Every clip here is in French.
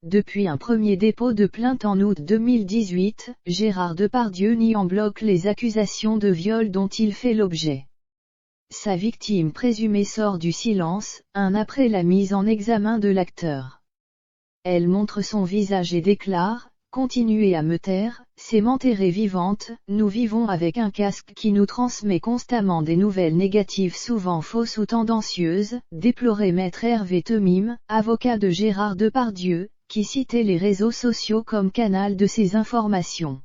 depuis un premier dépôt de plainte en août 2018, Gérard Depardieu nie en bloc les accusations de viol dont il fait l'objet. Sa victime présumée sort du silence, après la mise en examen de l'acteur. Elle montre son visage et déclare « Continuez à me taire, c'est m'enterrer vivante, nous vivons avec un casque qui nous transmet constamment des nouvelles négatives souvent fausses ou tendancieuses », déplorait maître Hervé Temim, avocat de Gérard Depardieu, qui citait les réseaux sociaux comme canal de ces informations.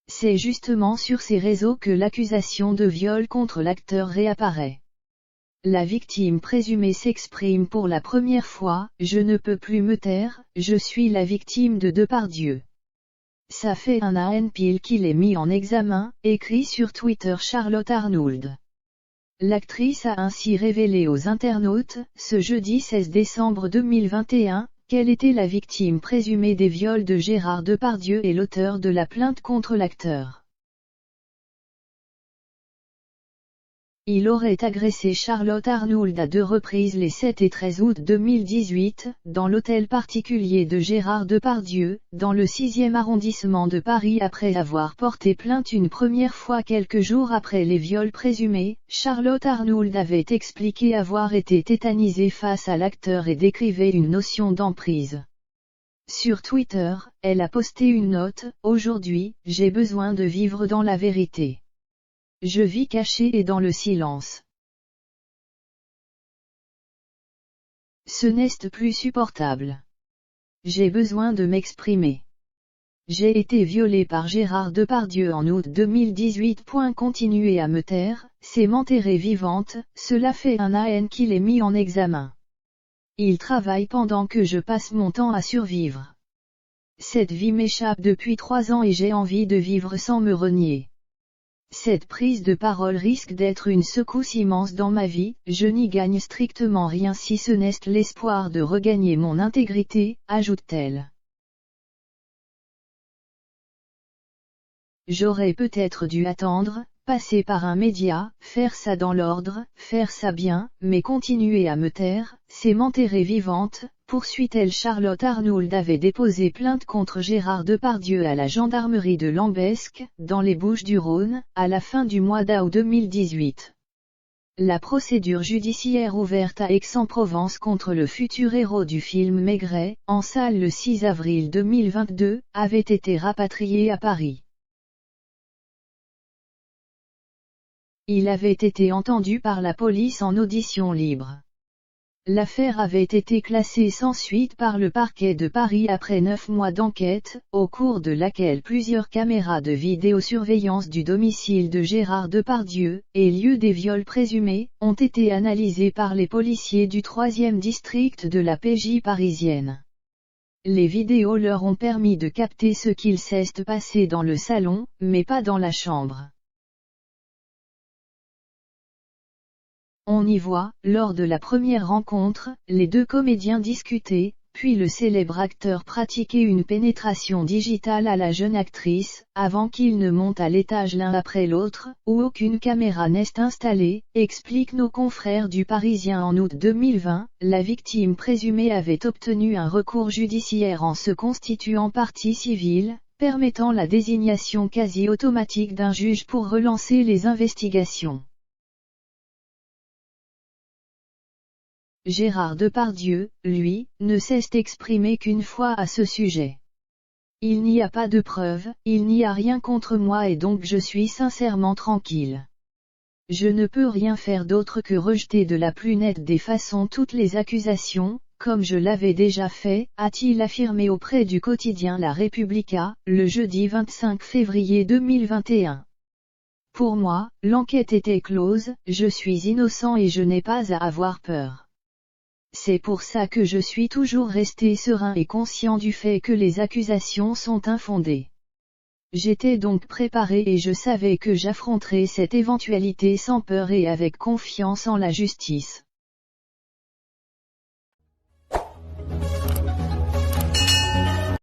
C'est justement sur ces réseaux que l'accusation de viol contre l'acteur réapparaît. La victime présumée s'exprime pour la première fois « Je ne peux plus me taire, je suis la victime de Depardieu. Ça fait un an pile qu'il est mis en examen », écrit sur Twitter Charlotte Arnould. L'actrice a ainsi révélé aux internautes, ce jeudi 16 décembre 2021, qu'elle était la victime présumée des viols de Gérard Depardieu et l'auteur de la plainte contre l'acteur. Il aurait agressé Charlotte Arnould à 2 reprises les 7 et 13 août 2018, dans l'hôtel particulier de Gérard Depardieu, dans le 6e arrondissement de Paris après avoir porté plainte une première fois quelques jours après les viols présumés. Charlotte Arnould avait expliqué avoir été tétanisée face à l'acteur et décrivait une notion d'emprise. Sur Twitter, elle a posté une note « Aujourd'hui, j'ai besoin de vivre dans la vérité. Je vis cachée et dans le silence. Ce n'est plus supportable. J'ai besoin de m'exprimer. J'ai été violée par Gérard Depardieu en août 2018. Continuer à me taire, c'est m'enterrer vivante, cela fait un an qu'il est mis en examen. Il travaille pendant que je passe mon temps à survivre. Cette vie m'échappe depuis 3 ans et j'ai envie de vivre sans me renier. Cette prise de parole risque d'être une secousse immense dans ma vie, je n'y gagne strictement rien si ce n'est l'espoir de regagner mon intégrité, ajoute-t-elle. J'aurais peut-être dû attendre, passer par un média, faire ça dans l'ordre, faire ça bien, mais continuer à me taire, c'est m'enterrer vivante, poursuit-elle. Charlotte Arnould avait déposé plainte contre Gérard Depardieu à la gendarmerie de Lambesc, dans les Bouches-du-Rhône, à la fin du mois d'août 2018. La procédure judiciaire ouverte à Aix-en-Provence contre le futur héros du film Maigret, en salle le 6 avril 2022, avait été rapatriée à Paris. Il avait été entendu par la police en audition libre. L'affaire avait été classée sans suite par le parquet de Paris après 9 mois d'enquête, au cours de laquelle plusieurs caméras de vidéosurveillance du domicile de Gérard Depardieu, et lieu des viols présumés, ont été analysées par les policiers du 3e district de la PJ parisienne. Les vidéos leur ont permis de capter ce qu'il s'est passé dans le salon, mais pas dans la chambre. On y voit, lors de la première rencontre, les 2 comédiens discuter, puis le célèbre acteur pratiquer une pénétration digitale à la jeune actrice, avant qu'ils ne montent à l'étage l'un après l'autre, où aucune caméra n'est installée, expliquent nos confrères du Parisien. En août 2020, la victime présumée avait obtenu un recours judiciaire en se constituant partie civile, permettant la désignation quasi automatique d'un juge pour relancer les investigations. Gérard Depardieu, lui, ne s'est exprimé qu'une fois à ce sujet. Il n'y a pas de preuves, il n'y a rien contre moi et donc je suis sincèrement tranquille. Je ne peux rien faire d'autre que rejeter de la plus nette des façons toutes les accusations, comme je l'avais déjà fait, a-t-il affirmé auprès du quotidien La Repubblica, le jeudi 25 février 2021. Pour moi, l'enquête était close, je suis innocent et je n'ai pas à avoir peur. C'est pour ça que je suis toujours resté serein et conscient du fait que les accusations sont infondées. J'étais donc préparé et je savais que j'affronterais cette éventualité sans peur et avec confiance en la justice.